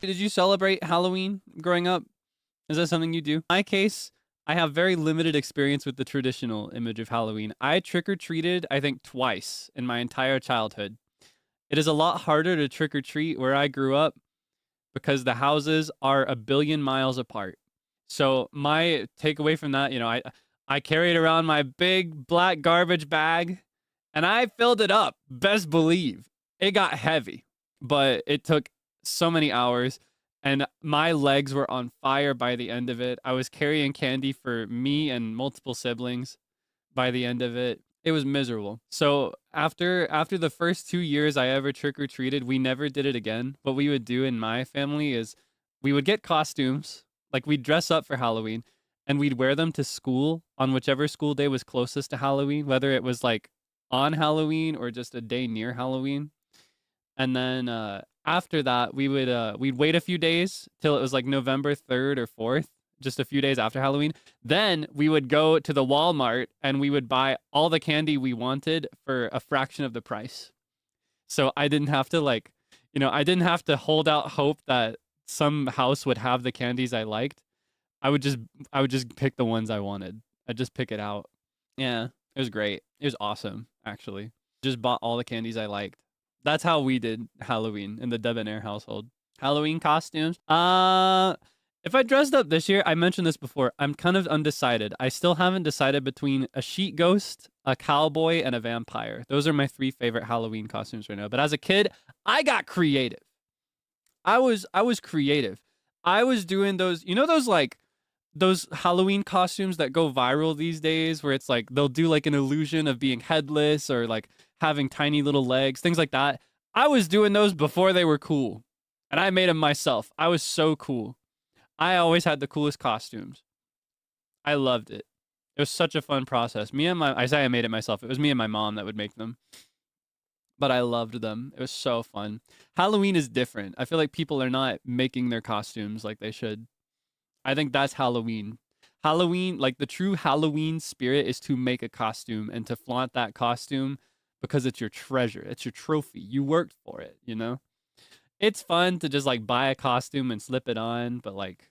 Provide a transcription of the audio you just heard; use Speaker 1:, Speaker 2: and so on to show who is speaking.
Speaker 1: Did you celebrate Halloween growing up? Is that something you do? In my case, I have very limited experience with the traditional image of Halloween. I trick-or-treated, I think, twice in my entire childhood. It is a lot harder to trick-or-treat where I grew up because the houses are a billion miles apart. So my takeaway from that, I carried around my big black garbage bag and I filled it up. Best believe. It got heavy, but it took so many hours and my legs were on fire by the end of it. I was carrying candy for me and multiple siblings by the end of it. It was miserable. So after the first 2 years I ever trick-or-treated, we never did it again. What we would do in my family is we would get costumes, like we'd dress up for Halloween, and we'd wear them to school on whichever school day was closest to Halloween, whether it was like on Halloween or just a day near Halloween. And then after that, we'd wait a few days till it was like November 3rd or 4th, just a few days after Halloween. Then we would go to the Walmart and we would buy all the candy we wanted for a fraction of the price. So I didn't have to I didn't have to hold out hope that some house would have the candies I liked. I would just pick the ones I wanted. I'd just pick it out. Yeah, it was great. It was awesome, actually. Just bought all the candies I liked. That's how we did Halloween in the Debonair household. Halloween costumes. If I dressed up this year, I mentioned this before, I'm kind of undecided. I still haven't decided between a sheet ghost, a cowboy, and a vampire. Those are my 3 favorite Halloween costumes right now. But as a kid, I got creative. I was creative. I was doing those, those Halloween costumes that go viral these days where it's like they'll do like an illusion of being headless or like having tiny little legs, things like that. I was doing those before they were cool. And I made them myself. I was so cool. I always had the coolest costumes. I loved it. It was such a fun process. I say I made it myself. It was me and my mom that would make them. But I loved them. It was so fun. Halloween is different. I feel like people are not making their costumes like they should. I think that's Halloween. Halloween, like the true Halloween spirit is to make a costume and to flaunt that costume because it's your treasure. It's your trophy. You worked for it, It's fun to just like buy a costume and slip it on, but like